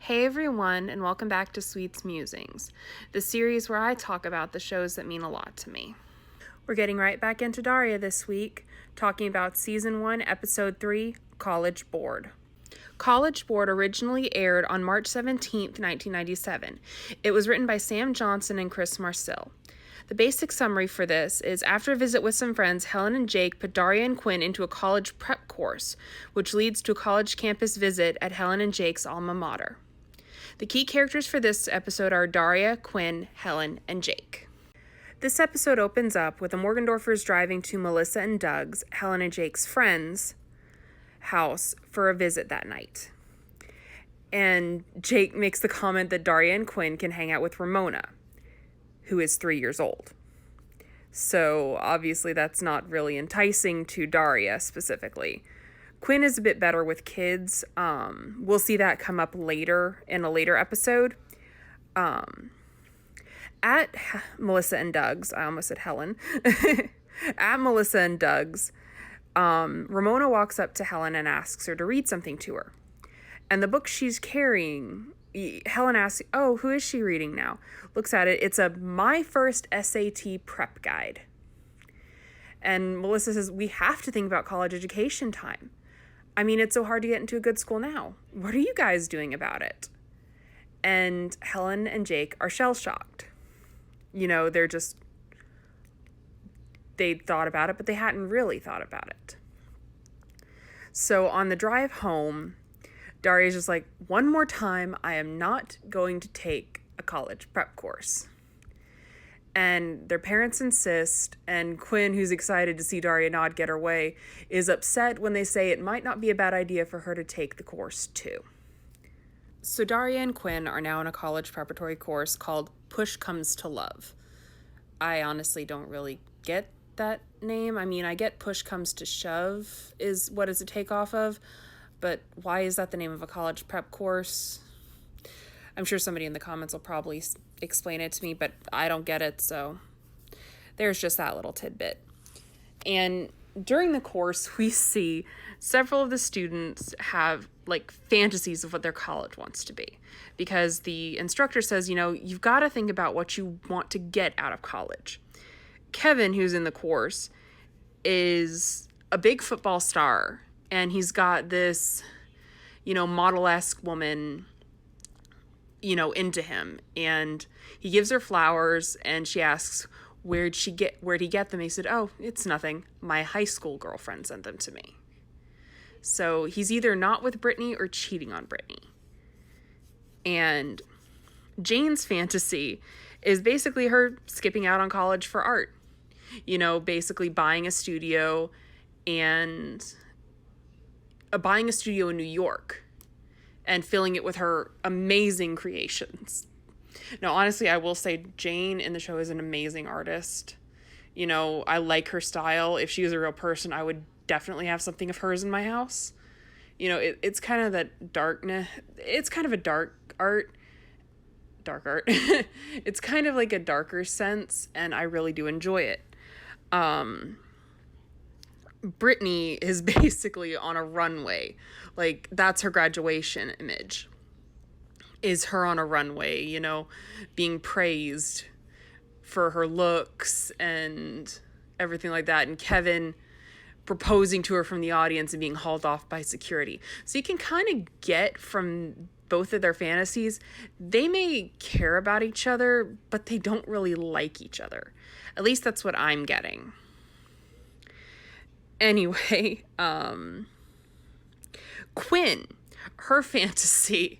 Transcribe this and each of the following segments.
Hey everyone, and welcome back to Sweet's Musings, the series where I talk about the shows that mean a lot to me. We're getting right back into Daria this week, talking about Season 1, Episode 3, College Board. College Board originally aired on March 17th, 1997. It was written by Sam Johnson and Chris Marcil. The basic summary for this is, after a visit with some friends, Helen and Jake put Daria and Quinn into a college prep course, which leads to a college campus visit at Helen and Jake's alma mater. The key characters for this episode are Daria, Quinn, Helen, and Jake. This episode opens up with the Morgendorffers driving to Melissa and Doug's, Helen and Jake's friends' house for a visit that night. And Jake makes the comment that Daria and Quinn can hang out with Ramona, who is 3 years old. So obviously that's not really enticing to Daria specifically. Quinn is a bit better with kids. We'll see that come up later in a later episode. At Melissa and Doug's, I almost said Helen. At Melissa and Doug's, Ramona walks up to Helen and asks her to read something to her. And the book she's carrying, Helen asks, "Oh, who is she reading now?" Looks at it. It's a My First SAT Prep Guide. And Melissa says, "We have to think about college education time. I mean, it's so hard to get into a good school now. What are you guys doing about it?" And Helen and Jake are shell-shocked. You know, they thought about it, but they hadn't really thought about it. So on the drive home, Daria's just like, "One more time, I am not going to take a college prep course." And their parents insist, and Quinn, who's excited to see Daria not get her way, is upset when they say it might not be a bad idea for her to take the course too. So Daria and Quinn are now in a college preparatory course called Push Comes to Love. I honestly don't really get that name. I mean, I get Push Comes to Shove is what is a takeoff of, but why is that the name of a college prep course? I'm sure somebody in the comments will probably explain it to me, but I don't get it, so there's just that little tidbit. And during the course, we see several of the students have fantasies of what their college wants to be, because the instructor says, you've got to think about what you want to get out of college. Kevin, who's in the course, is a big football star, and he's got this, model-esque woman, into him, and he gives her flowers, and she asks, where'd he get them? He said, "Oh, it's nothing. My high school girlfriend sent them to me." So he's either not with Brittany or cheating on Brittany. And Jane's fantasy is basically her skipping out on college for art. Basically buying a studio in New York and filling it with her amazing creations. Now, honestly, I will say Jane in the show is an amazing artist. I like her style. If she was a real person, I would definitely have something of hers in my house. It's kind of that darkness. It's kind of a dark art. It's kind of like a darker sense, and I really do enjoy it. Brittany is basically on a runway. That's her graduation image. Is her on a runway, being praised for her looks and everything like that. And Kevin proposing to her from the audience and being hauled off by security. So you can kind of get from both of their fantasies, they may care about each other, but they don't really like each other. At least that's what I'm getting. Anyway, Quinn, her fantasy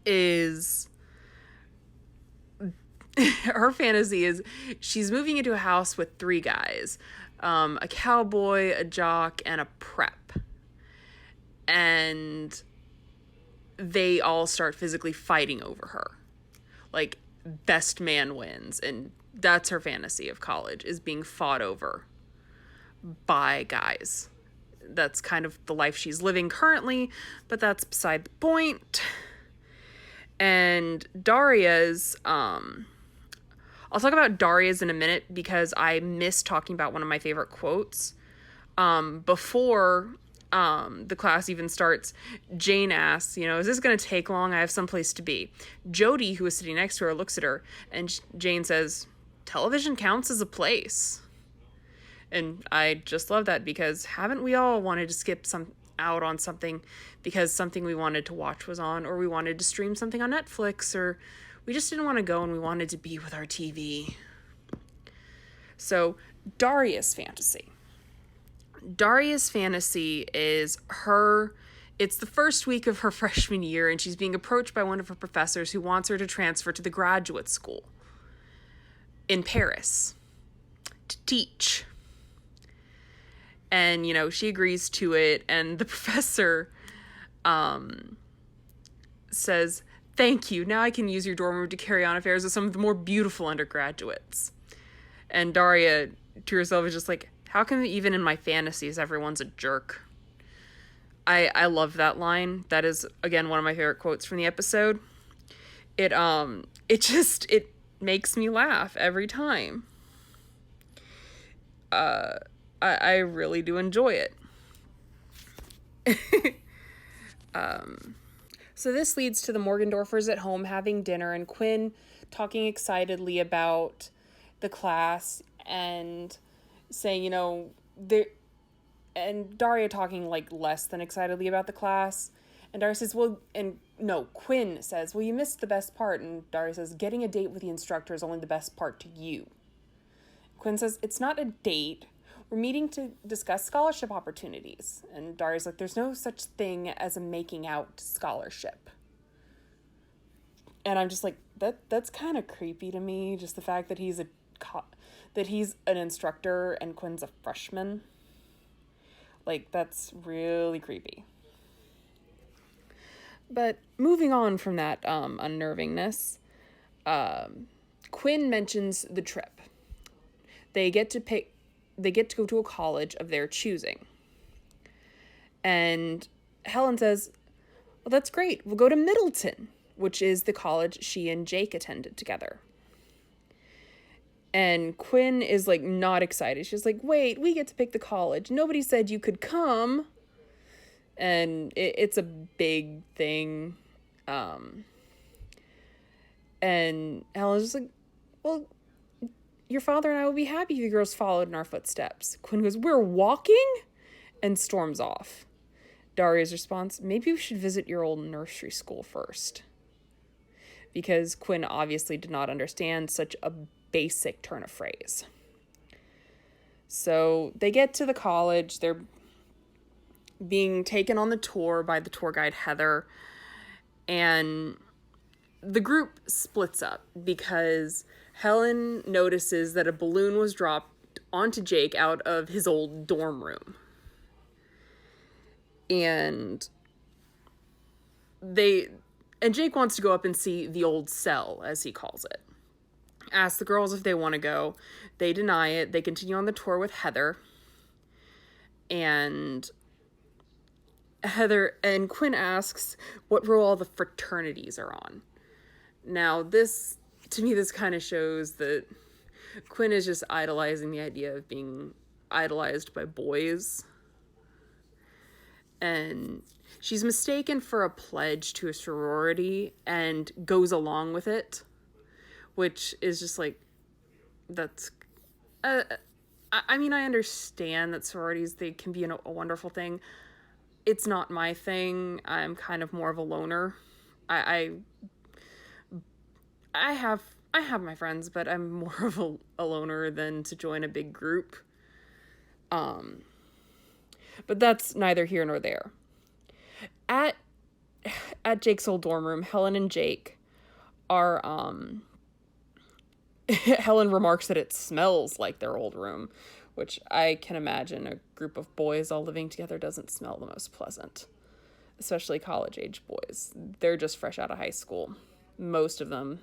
is she's moving into a house with 3 guys, a cowboy, a jock, and a prep, and they all start physically fighting over her. Best man wins, and that's her fantasy of college, is being fought over by guys. That's kind of the life she's living currently, but that's beside the point. And Daria's, I'll talk about Daria's in a minute because I missed talking about one of my favorite quotes. Before the class even starts, Jane asks, is this going to take long? I have someplace to be. Jody, who is sitting next to her, looks at her, and Jane says, television counts as a place. And I just love that, because haven't we all wanted to skip out on something because something we wanted to watch was on, or we wanted to stream something on Netflix, or we just didn't want to go and we wanted to be with our TV. So, Daria's fantasy. Daria's fantasy is it's the first week of her freshman year, and she's being approached by one of her professors who wants her to transfer to the graduate school in Paris to teach. And, she agrees to it, and the professor says, thank you, now I can use your dorm room to carry on affairs with some of the more beautiful undergraduates. And Daria, to herself, is just like, how come even in my fantasies everyone's a jerk? I love that line. That is, again, one of my favorite quotes from the episode. It makes me laugh every time. I really do enjoy it. So this leads to the Morgendorffers at home having dinner, and Quinn talking excitedly about the class and saying, and Daria talking less than excitedly about the class. And Daria says, Quinn says, well, you missed the best part. And Daria says, getting a date with the instructor is only the best part to you. Quinn says, it's not a date. We're meeting to discuss scholarship opportunities. And Daria's like, there's no such thing as a making out scholarship. And I'm just like, that's kind of creepy to me. Just the fact that he's an instructor and Quinn's a freshman. That's really creepy. But moving on from that unnervingness, Quinn mentions the trip. They get to go to a college of their choosing. And Helen says, well, that's great. We'll go to Middleton, which is the college she and Jake attended together. And Quinn is not excited. She's like, wait, we get to pick the college. Nobody said you could come. And it's a big thing. And Helen's just like, well, your father and I will be happy if you girls followed in our footsteps. Quinn goes, we're walking? And storms off. Daria's response, maybe we should visit your old nursery school first. Because Quinn obviously did not understand such a basic turn of phrase. So they get to the college. They're being taken on the tour by the tour guide, Heather. And the group splits up because Helen notices that a balloon was dropped onto Jake out of his old dorm room. And Jake wants to go up and see the old cell, as he calls it. Asks the girls if they want to go. They deny it. They continue on the tour with Heather. And Quinn asks what row all the fraternities are on. Now, this kind of shows that Quinn is just idolizing the idea of being idolized by boys. And she's mistaken for a pledge to a sorority and goes along with it, which is just that's... I mean, I understand that sororities, they can be a wonderful thing. It's not my thing. I'm kind of more of a loner. I have my friends, but I'm more of a loner than to join a big group. But that's neither here nor there. At Jake's old dorm room, Helen and Jake are, Helen remarks that it smells like their old room, which I can imagine a group of boys all living together doesn't smell the most pleasant, especially college-age boys. They're just fresh out of high school. Most of them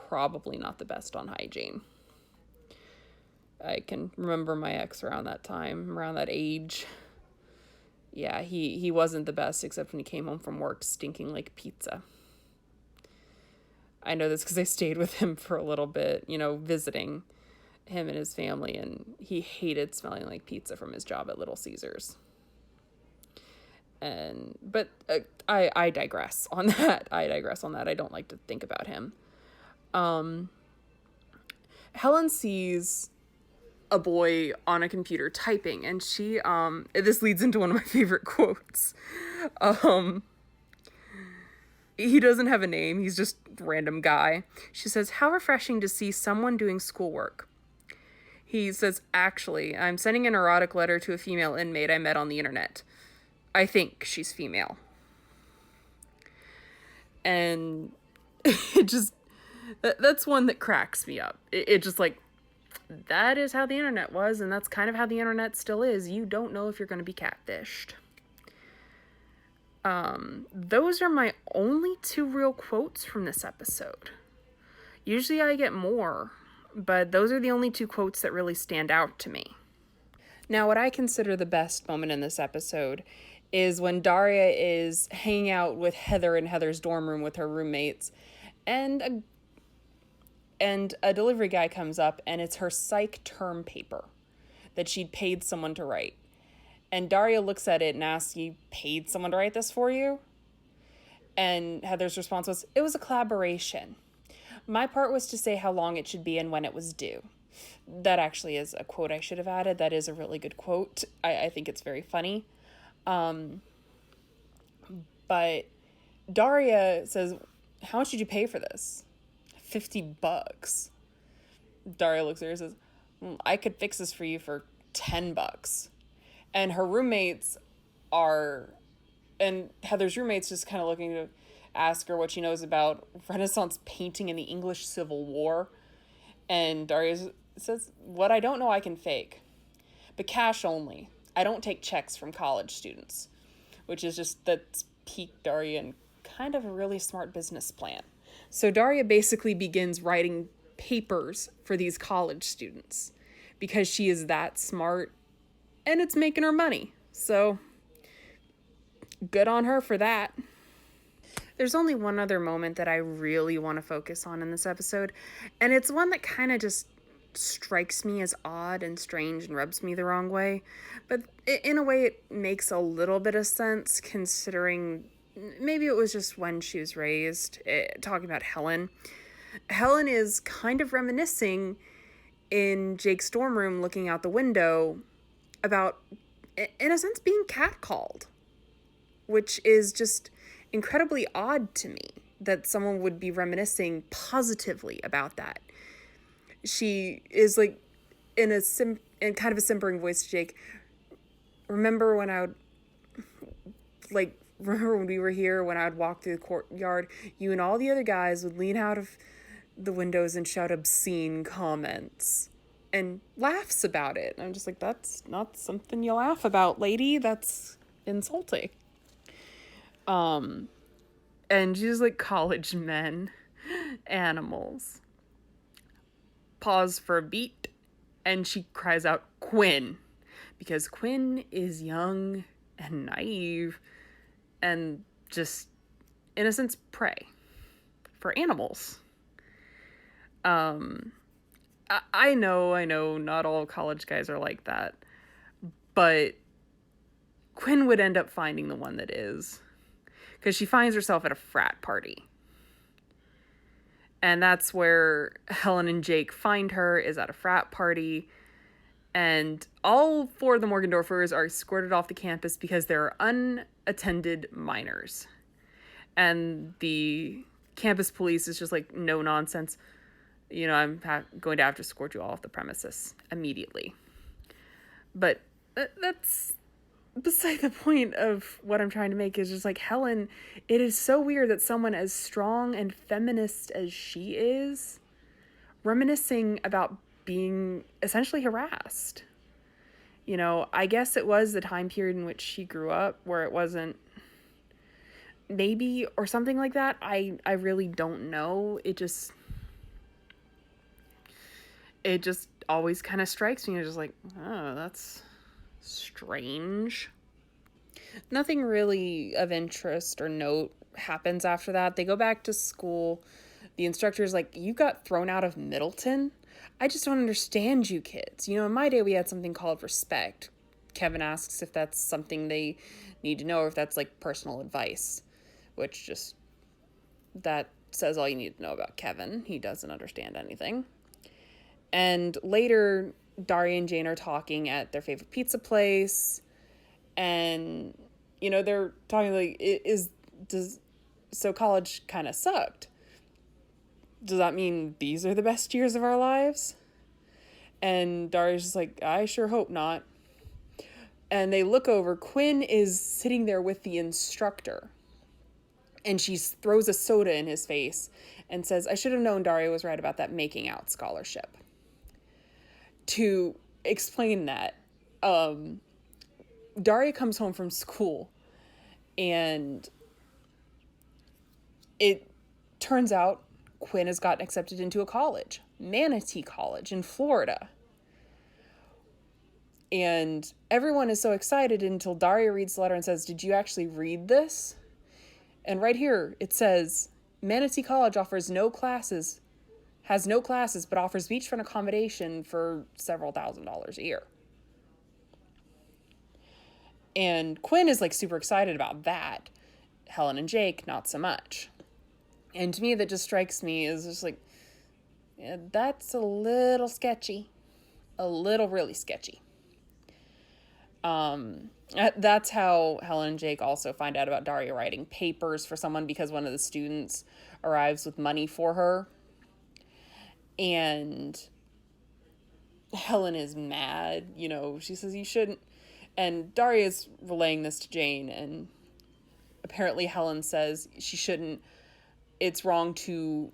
probably not the best on hygiene. I can remember my ex around that time, around that age. Yeah, he wasn't the best, except when he came home from work stinking like pizza. I know this because I stayed with him for a little bit, visiting him and his family, and he hated smelling like pizza from his job at Little Caesars. But I digress on that. I don't like to think about him. Helen sees a boy on a computer typing, and she this leads into one of my favorite quotes. He doesn't have a name, he's just a random guy. She says, "How refreshing to see someone doing schoolwork." He says, "Actually, I'm sending an erotic letter to a female inmate I met on the internet. I think she's female." And it just, that's one that cracks me up. It just like, that is how the internet was, and that's kind of how the internet still is. You don't know if you're going to be catfished. Those are my only 2 real quotes from this episode. Usually I get more, but those are the only 2 quotes that really stand out to me. Now, what I consider the best moment in this episode is when Daria is hanging out with Heather in Heather's dorm room with her roommates, and a delivery guy comes up, and it's her psych term paper that she'd paid someone to write. And Daria looks at it and asks, "You paid someone to write this for you?" And Heather's response was, "It was a collaboration. My part was to say how long it should be and when it was due." That actually is a quote I should have added. That is a really good quote. I think it's very funny. But Daria says, "How much did you pay for this?" $50. Daria looks at her and says, "I could fix this for you for $10. And her roommates and Heather's roommates just kind of looking to ask her what she knows about Renaissance painting in the English Civil War. And Daria says, "What I don't know I can fake. But cash only. I don't take checks from college students." Which is just, that's peak Daria and kind of a really smart business plan. So Daria basically begins writing papers for these college students because she is that smart, and it's making her money. So good on her for that. There's only one other moment that I really want to focus on in this episode, and it's one that kind of just strikes me as odd and strange and rubs me the wrong way. But in a way, it makes a little bit of sense considering maybe it was just when she was raised. Talking about Helen. Helen is kind of reminiscing in Jake's dorm room looking out the window about, in a sense, being catcalled, which is just incredibly odd to me that someone would be reminiscing positively about that. She is like in kind of a simpering voice to Jake, remember when we were here, when I would walk through the courtyard, you and all the other guys would lean out of the windows and shout obscene comments," and laughs about it. And I'm just like, that's not something you laugh about, lady. That's insulting. And she's like, "College men, animals." Pause for a beat, and she cries out, "Quinn," because Quinn is young and naive and just, in a sense, prey for animals. I know, not all college guys are like that, but Quinn would end up finding the one that is, because she finds herself at a frat party. And that's where Helen and Jake find her, is at a frat party. And all 4 of the Morgendorffers are escorted off the campus because they're unattended minors. And the campus police is just like, "No nonsense. I'm going to have to escort you all off the premises immediately." But that's beside the point of what I'm trying to make. Is just like, Helen, it is so weird that someone as strong and feminist as she is reminiscing about being essentially harassed. I guess it was the time period in which she grew up where it wasn't, maybe, or something like that. I really don't know. It just always kind of strikes me as just like, oh, that's strange. Nothing really of interest or note happens after that. They go back to school. The instructor's like, "You got thrown out of Middleton? I just don't understand you kids. In my day we had something called respect. Kevin asks if that's something they need to know or if that's like personal advice, which just, that says all you need to know about Kevin. He doesn't understand anything. And later, Daria and Jane are talking at their favorite pizza place, and they're talking like, so college kind of sucked. Does that mean these are the best years of our lives? And Daria's just like, I sure hope not. And they look over. Quinn is sitting there with the instructor. And she throws a soda in his face and says, I should have known Daria was right about that making out scholarship. To explain that, Daria comes home from school, and it turns out Quinn has gotten accepted into a college, Manatee College in Florida. And everyone is so excited until Daria reads the letter and says, did you actually read this? And right here it says, Manatee College offers has no classes, but offers beachfront accommodation for several $1,000s a year. And Quinn is like super excited about that. Helen and Jake, not so much. And to me, that just strikes me as just like, yeah, that's a little sketchy. A little really sketchy. That's how Helen and Jake also find out about Daria writing papers for someone, because one of the students arrives with money for her. And Helen is mad. She says you shouldn't. And Daria's relaying this to Jane, and apparently Helen says she shouldn't. It's wrong to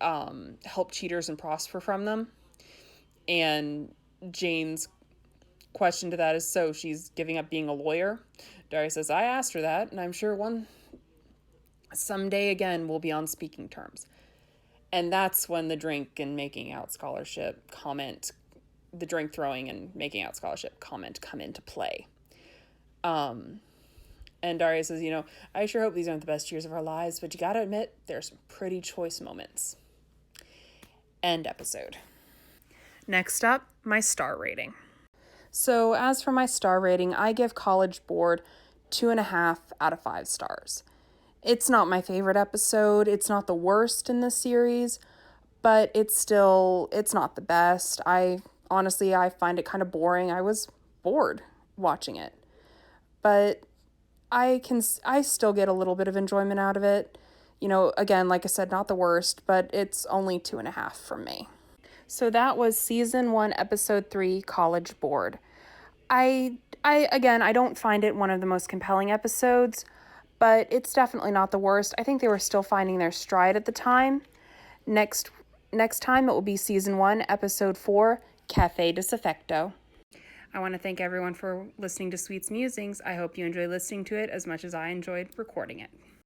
help cheaters and prosper from them. And Jane's question to that is, so she's giving up being a lawyer? Daria says, I asked her that, and I'm sure someday again we'll be on speaking terms. And that's when the drink and making out scholarship comment, the drink throwing and making out scholarship comment come into play. And Daria says, I sure hope these aren't the best years of our lives, but you gotta admit, there's some pretty choice moments. End episode. Next up, my star rating. So as for my star rating, I give College Board 2.5 out of 5 stars. It's not my favorite episode. It's not the worst in the series, but it's not the best. I find it kind of boring. I was bored watching it, but I still get a little bit of enjoyment out of it. Again, like I said, not the worst, but it's only 2.5 from me. So that was season 1, episode 3, College Board. I don't find it one of the most compelling episodes, but it's definitely not the worst. I think they were still finding their stride at the time. Next time it will be season 1, episode 4, Cafe Disaffecto. I want to thank everyone for listening to Sweet's Musings. I hope you enjoy listening to it as much as I enjoyed recording it.